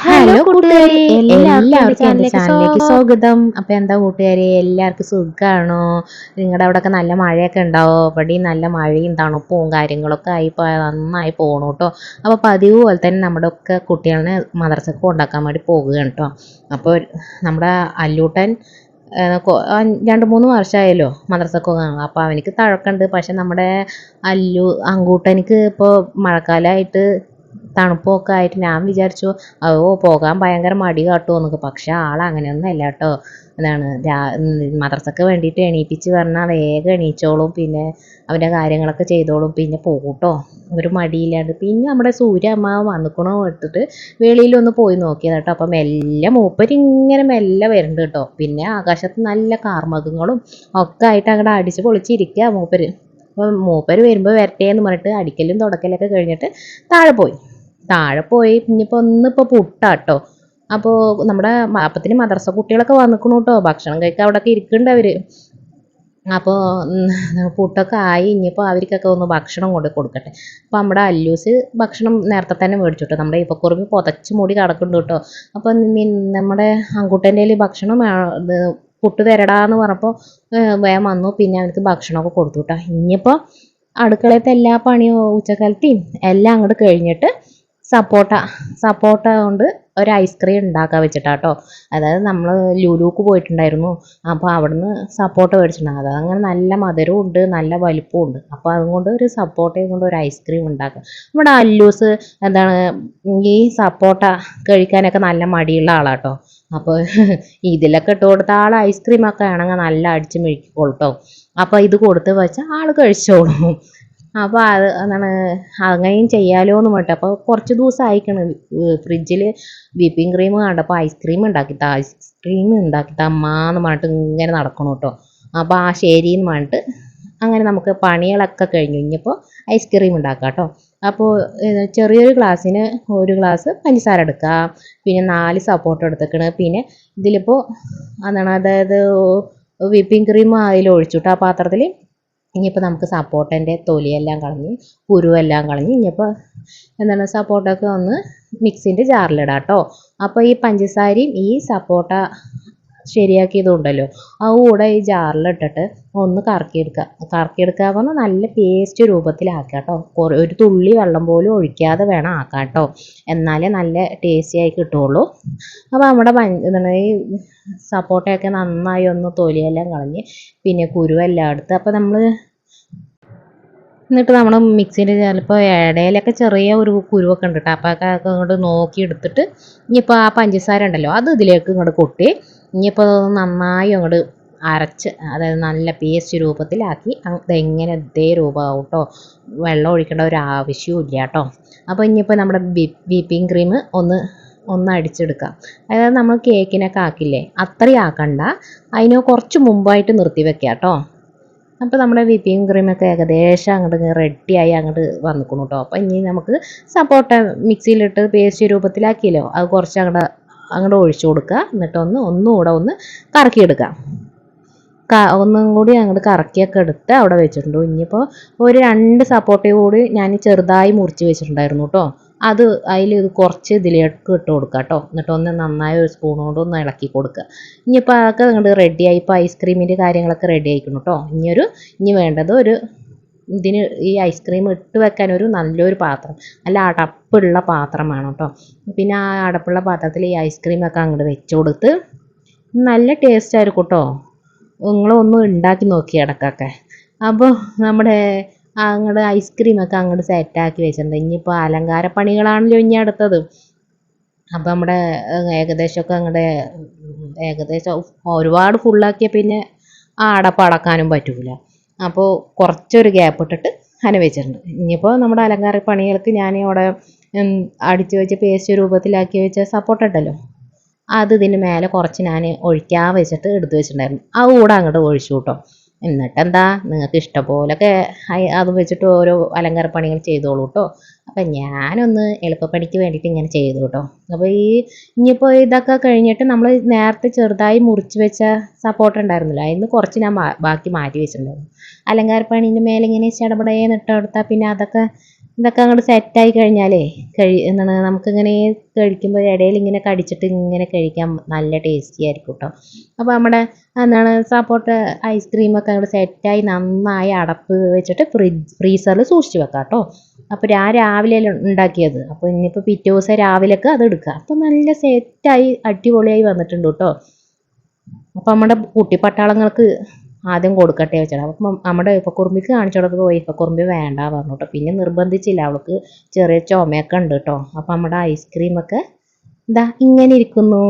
Hello കൂട്ടുകാരെ, എല്ലാവർക്കും എൻ്റെ ചാനലിലേക്ക് ചാനലിലേക്ക് സ്വാഗതം. അപ്പോൾ എന്താ കൂട്ടുകാരെ, എല്ലാവർക്കും സുഖമാണോ? നിങ്ങളുടെ അവിടെയൊക്കെ നല്ല മഴയൊക്കെ ഉണ്ടാവോ? ഇവിടെയും നല്ല മഴയും തണുപ്പും കാര്യങ്ങളൊക്കെ ആയി നന്നായി പോകണം കേട്ടോ. അപ്പോൾ പതിവ് പോലെ തന്നെ നമ്മുടെ ഒക്കെ കുട്ടികളെ മദ്രസക്ക് കൊണ്ടാക്കാൻ വേണ്ടി പോകുകയാണ് കേട്ടോ. അപ്പോൾ നമ്മുടെ അല്ലൂട്ടൻ 2-3 വർഷമായല്ലോ മദ്രസക്ക് പോകാൻ. അപ്പോൾ അവനിക്ക് തഴക്കമുണ്ട്. പക്ഷെ നമ്മുടെ അങ്കൂട്ടനിക്ക് ഇപ്പോൾ മഴക്കാലമായിട്ട് തണുപ്പൊക്കെ ആയിട്ട് ഞാൻ വിചാരിച്ചു പോകാൻ ഭയങ്കര മടി കാട്ടുമെന്നൊക്കെ. പക്ഷെ അങ്ങനെയൊന്നും അല്ല കേട്ടോ. മദ്രസക്ക് വേണ്ടിയിട്ട് എണീപ്പിച്ച് പറഞ്ഞാൽ വേഗം എണീച്ചോളും. പിന്നെ അവൻ്റെ കാര്യങ്ങളൊക്കെ ചെയ്തോളും. പിന്നെ പോകും കേട്ടോ, ഒരു മടിയില്ലാണ്ട്. പിന്നെ നമ്മുടെ സൂര്യ അമ്മാവ് വന്നിക്കണോ എടുത്തിട്ട് വെളിയിലൊന്ന് പോയി നോക്കിയത് കേട്ടോ. അപ്പം മൂപ്പരിങ്ങനെ മെല്ലെ വരുന്നുണ്ട് കേട്ടോ. പിന്നെ ആകാശത്ത് നല്ല കാർമേഘങ്ങളും ഒക്കെ ആയിട്ട് അങ്ങോട്ട് അടിച്ച് പൊളിച്ചിരിക്കുക മൂപ്പര്. അപ്പം മൂപ്പര് വരുമ്പോൾ വരട്ടെ എന്ന് പറഞ്ഞിട്ട് അടിക്കലും തുടക്കലൊക്കെ കഴിഞ്ഞിട്ട് താഴെ പോയി ഇനിയിപ്പോൾ ഒന്നിപ്പോൾ പുട്ടാട്ടോ. അപ്പോൾ നമ്മുടെ അപ്പത്തിന് മദ്രസ കുട്ടികളൊക്കെ വന്നിക്കണു കേട്ടോ. ഭക്ഷണം കഴിക്കാൻ അവിടെയൊക്കെ ഇരിക്കുന്നുണ്ട് അവർ. അപ്പോൾ പുട്ടൊക്കെ ആയി. ഇനിയിപ്പോൾ അവർക്കൊക്കെ ഒന്ന് ഭക്ഷണം കൊണ്ട് കൊടുക്കട്ടെ. അപ്പോൾ നമ്മുടെ അല്ലൂസ് ഭക്ഷണം നേരത്തെ തന്നെ മേടിച്ചു കേട്ടോ. നമ്മുടെ ഇപ്പോൾ കുറുമ്പ് പുതച്ച് മൂടി കിടക്കുന്നുണ്ട് കേട്ടോ. അപ്പോൾ നമ്മുടെ ആൺകുട്ടൻ്റെ കയ്യിൽ ഭക്ഷണം പുട്ട് തരടാന്ന് പറഞ്ഞപ്പോൾ വേഗം വന്നു. പിന്നെ അവർക്ക് ഭക്ഷണമൊക്കെ കൊടുത്തു കേട്ടോ. ഇനിയിപ്പോൾ അടുക്കളയത്തെ എല്ലാ പണിയും ഉച്ചക്കാലത്തെയും എല്ലാം അങ്ങോട്ട് കഴിഞ്ഞിട്ട് സപ്പോട്ട കൊണ്ട് ഒരു ഐസ്ക്രീം ഉണ്ടാക്കാൻ വെച്ചിട്ടാട്ടോ. അതായത് നമ്മൾ ലുലുക്ക് പോയിട്ടുണ്ടായിരുന്നു. അപ്പോൾ അവിടുന്ന് സപ്പോട്ട മേടിച്ചിട്ടുണ്ടാകും. അതങ്ങനെ നല്ല മധുരവും ഉണ്ട്, നല്ല വലിപ്പവും ഉണ്ട്. അപ്പോൾ അതുകൊണ്ട് ഒരു സപ്പോട്ടയും കൊണ്ട് ഒരു ഐസ്ക്രീം ഉണ്ടാക്കുക. നമ്മുടെ അല്ലൂസ് ഈ സപ്പോട്ട കഴിക്കാനൊക്കെ നല്ല മടിയുള്ള ആളാട്ടോ. അപ്പോൾ ഇതിലൊക്കെ ഇട്ട് കൊടുത്ത ആൾ ഐസ്ക്രീമൊക്കെ ആണെങ്കിൽ നല്ല അടിച്ച് മെഴുക്കിക്കൊള്ളട്ടോ. അപ്പോൾ ഇത് കൊടുത്ത് വെച്ചാൽ ആൾ കഴിച്ചോളും. അപ്പോൾ അങ്ങനെയും ചെയ്യാലോ എന്ന് പറഞ്ഞിട്ട്. അപ്പോൾ കുറച്ച് ദിവസം അയക്കണം ഫ്രിഡ്ജിൽ വിപ്പിംഗ് ക്രീം കണ്ടപ്പോൾ ഐസ്ക്രീം ഉണ്ടാക്കിത്ത അമ്മാന്ന് പറഞ്ഞിട്ട് ഇങ്ങനെ നടക്കണം കേട്ടോ. അപ്പോൾ ശരിയെന്ന് പറഞ്ഞിട്ട് അങ്ങനെ നമുക്ക് പണികളൊക്കെ കഴിഞ്ഞു. ഇനിയിപ്പോൾ ഐസ്ക്രീം ഉണ്ടാക്കാം കേട്ടോ. അപ്പോൾ ചെറിയൊരു ഗ്ലാസ്സിന് 1 ഗ്ലാസ് പഞ്ചസാര എടുക്കുക. പിന്നെ 4 സപ്പോർട്ട് എടുത്തേക്കണ്. പിന്നെ ഇതിലിപ്പോൾ അതായത് വിപ്പിംഗ് ക്രീം അതിൽ ഒഴിച്ചിട്ട് ആ പാത്രത്തിൽ. ഇനിയിപ്പോൾ നമുക്ക് സപ്പോട്ടൻ്റെ തൊലിയെല്ലാം കളഞ്ഞ് കുരുവെല്ലാം കളഞ്ഞ് ഇനിയിപ്പോൾ സപ്പോട്ടൊക്കെ ഒന്ന് മിക്സിൻ്റെ ജാറിലിടാം കേട്ടോ. അപ്പോൾ ഈ പഞ്ചസാരയും ഈ സപ്പോട്ട ശരിയാക്കിയതുണ്ടല്ലോ അതുകൂടെ ഈ ജാറിലിട്ടിട്ട് ഒന്ന് കറക്കിയെടുക്കുക പറഞ്ഞാൽ നല്ല പേസ്റ്റ് രൂപത്തിലാക്കുക കേട്ടോ. ഒരു തുള്ളി വെള്ളം പോലും ഒഴിക്കാതെ വേണം ആക്കാം കേട്ടോ. എന്നാലേ നല്ല ടേസ്റ്റി ആയി കിട്ടുള്ളൂ. അപ്പോൾ നമ്മുടെ ഈ സപ്പോട്ടയൊക്കെ നന്നായി ഒന്ന് തൊലിയെല്ലാം കളഞ്ഞ് പിന്നെ കുരുവെല്ലാം എടുത്ത് അപ്പോൾ എന്നിട്ട് നമ്മൾ മിക്സിൻ്റെ ചിലപ്പോൾ ഇടയിലൊക്കെ ചെറിയ ഒരു കുരുവൊക്കെ ഉണ്ട് കേട്ടോ. അപ്പോൾ അതൊക്കെ അങ്ങോട്ട് നോക്കി എടുത്തിട്ട് ഇനിയിപ്പോൾ ആ പഞ്ചസാര ഉണ്ടല്ലോ അത് ഇതിലേക്ക് ഇങ്ങോട്ട് കൊട്ടി ഇനിയിപ്പോൾ നന്നായി അങ്ങോട്ട് അരച്ച് അതായത് നല്ല പേസ്റ്റ് രൂപത്തിലാക്കി ഇതെങ്ങനെ ഇതേ രൂപമാവും കേട്ടോ. വെള്ളം ഒഴിക്കേണ്ട ഒരു ആവശ്യവും ഇല്ല കേട്ടോ. അപ്പോൾ ഇനിയിപ്പോൾ നമ്മുടെ വിപ്പിംഗ് ക്രീം ഒന്ന് അടിച്ചെടുക്കാം. അതായത് നമ്മൾ കേക്കിനൊക്കെ ആക്കില്ലേ അത്രയും ആക്കണ്ട, അതിന് കുറച്ച് മുമ്പായിട്ട് നിർത്തി വെക്കാം കേട്ടോ. അപ്പോൾ നമ്മുടെ വിപ്പിംഗ് ക്രീമൊക്കെ ഏകദേശം അങ്ങോട്ട് റെഡിയായി അങ്ങോട്ട് വന്നിക്കണം കേട്ടോ. അപ്പോൾ ഇനി നമുക്ക് സപ്പോട്ട മിക്സിയിലിട്ട് പേസ്റ്റ് രൂപത്തിലാക്കിയല്ലോ അത് കുറച്ച് അങ്ങോട്ട് ഒഴിച്ചു കൊടുക്കുക. എന്നിട്ട് ഒന്നുകൂടെ ഒന്ന് കറക്കിയെടുക്കാം. ഒന്നും കൂടി അങ്ങോട്ട് കറക്കിയൊക്കെ എടുത്ത് അവിടെ വെച്ചിട്ടുണ്ട്. ഇനിയിപ്പോൾ ഒരു 2 സപ്പോട്ടയും കൂടി ഞാൻ ചെറുതായി മുറിച്ച് വെച്ചിട്ടുണ്ടായിരുന്നു കേട്ടോ. അതിൽ കുറച്ച് ഇതിലേക്ക് ഇട്ട് കൊടുക്കുക കേട്ടോ. എന്നിട്ട് നന്നായി ഒരു സ്പൂൺ കൊണ്ട് ഒന്ന് ഇളക്കി കൊടുക്കുക. ഇനിയിപ്പോൾ അതൊക്കെ അങ്ങോട്ട് റെഡിയായി. ഇപ്പോൾ ഐസ്ക്രീമിൻ്റെ കാര്യങ്ങളൊക്കെ റെഡി ആയിക്കണം കേട്ടോ. ഇനി വേണ്ടത് ഇതിന് ഈ ഐസ്ക്രീം ഇട്ട് വെക്കാൻ നല്ലൊരു പാത്രം, നല്ല അടപ്പുള്ള പാത്രം വേണം കേട്ടോ. പിന്നെ ആ അടപ്പുള്ള പാത്രത്തിൽ ഈ ഐസ്ക്രീമൊക്കെ അങ്ങോട്ട് വെച്ച് കൊടുത്ത് നല്ല ടേസ്റ്റ് ആയിരിക്കും കേട്ടോ. നിങ്ങളൊന്നും ഉണ്ടാക്കി നോക്കി ഇടയ്ക്കൊക്കെ. അപ്പോൾ നമ്മുടെ അങ്ങോട്ട് ഐസ്ക്രീമൊക്കെ അങ്ങോട്ട് സെറ്റാക്കി വെച്ചിട്ടുണ്ട്. ഇനിയിപ്പോൾ അലങ്കാര പണികളാണല്ലോ ഇനി അടുത്തത്. അപ്പോൾ നമ്മുടെ ഏകദേശം ഒരുപാട് ഫുള്ളാക്കിയാൽ പിന്നെ ആ അടപ്പ് അടക്കാനും പറ്റില്ല. അപ്പോൾ കുറച്ചൊരു ഗ്യാപ്പ് ഇട്ടിട്ട് അങ്ങനെ വെച്ചിട്ടുണ്ട്. ഇനിയിപ്പോൾ നമ്മുടെ അലങ്കാര പണികൾക്ക് ഞാൻ അവിടെ അടിച്ച് വെച്ച പേസ്റ്റ് രൂപത്തിലാക്കി വെച്ച സപ്പോർട്ട ഉണ്ടല്ലോ ഇതിന് മേലെ കുറച്ച് ഞാൻ ഒഴിക്കാൻ വെച്ചിട്ട് എടുത്ത് വെച്ചിട്ടുണ്ടായിരുന്നു. കൂടെ അങ്ങോട്ട് ഒഴിച്ചു കേട്ടോ. എന്നിട്ടെന്താ നിങ്ങൾക്ക് ഇഷ്ടം പോലൊക്കെ അത് വെച്ചിട്ട് ഓരോ അലങ്കാര പണികൾ ചെയ്തോളൂ കേട്ടോ. അപ്പം ഞാനൊന്ന് എളുപ്പപ്പണിക്ക് വേണ്ടിയിട്ട് ഇങ്ങനെ ചെയ്തു കേട്ടോ. അപ്പോൾ ഇനിയിപ്പോൾ ഇതൊക്കെ കഴിഞ്ഞിട്ട് നമ്മൾ നേരത്തെ ചെറുതായി മുറിച്ച് വെച്ച സപ്പോർട്ട ഉണ്ടായിരുന്നില്ല, അതിന് കുറച്ച് ഞാൻ ബാക്കി മാറ്റി വെച്ചിട്ടുണ്ടായിരുന്നു. അലങ്കാര പണീൻ്റെ മേലെ ഇങ്ങനെ ചടപടേന്ന് ഇട്ട് കൊടുത്താൽ പിന്നെ അതൊക്കെ ഇതൊക്കെ അങ്ങോട്ട് സെറ്റായി കഴിഞ്ഞാലേ എന്താണ് നമുക്കിങ്ങനെ കഴിക്കുമ്പോൾ ഇടയിൽ ഇങ്ങനെ കടിച്ചിട്ട് ഇങ്ങനെ കഴിക്കാൻ നല്ല ടേസ്റ്റി ആയിരിക്കും കേട്ടോ. അപ്പോൾ നമ്മുടെ എന്താണ് സപ്പോട്ട ഐസ്ക്രീമൊക്കെ അങ്ങോട്ട് സെറ്റായി നന്നായി അടപ്പ് വെച്ചിട്ട് ഫ്രീസറിൽ സൂക്ഷിച്ച് വെക്കാം കേട്ടോ. അപ്പോൾ ഞാൻ രാവിലെ ഉണ്ടാക്കിയത്, അപ്പോൾ ഇനിയിപ്പോൾ പിറ്റേ ദിവസം രാവിലേക്ക് അത് എടുക്കുക. അപ്പോൾ നല്ല സെറ്റായി അടിപൊളിയായി വന്നിട്ടുണ്ട് കേട്ടോ. അപ്പോൾ നമ്മുടെ കുട്ടിപ്പട്ടാളങ്ങൾക്ക് ആദ്യം കൊടുക്കട്ടെ വെച്ചാൽ, അപ്പം നമ്മുടെ ഇപ്പക്കുറുമ്പിക്ക് കാണിച്ചു കൊടുത്തപ്പോൾ ഇപ്പക്കുറുമ്പി വേണ്ട പറഞ്ഞു കേട്ടോ. പിന്നെ നിർബന്ധിച്ചില്ല, അവൾക്ക് ചെറിയ ചുമയൊക്കെ ഉണ്ട് കേട്ടോ. അപ്പം നമ്മുടെ ഐസ്ക്രീമൊക്കെ ഇതാ ഇങ്ങനെ ഇരിക്കുന്നു.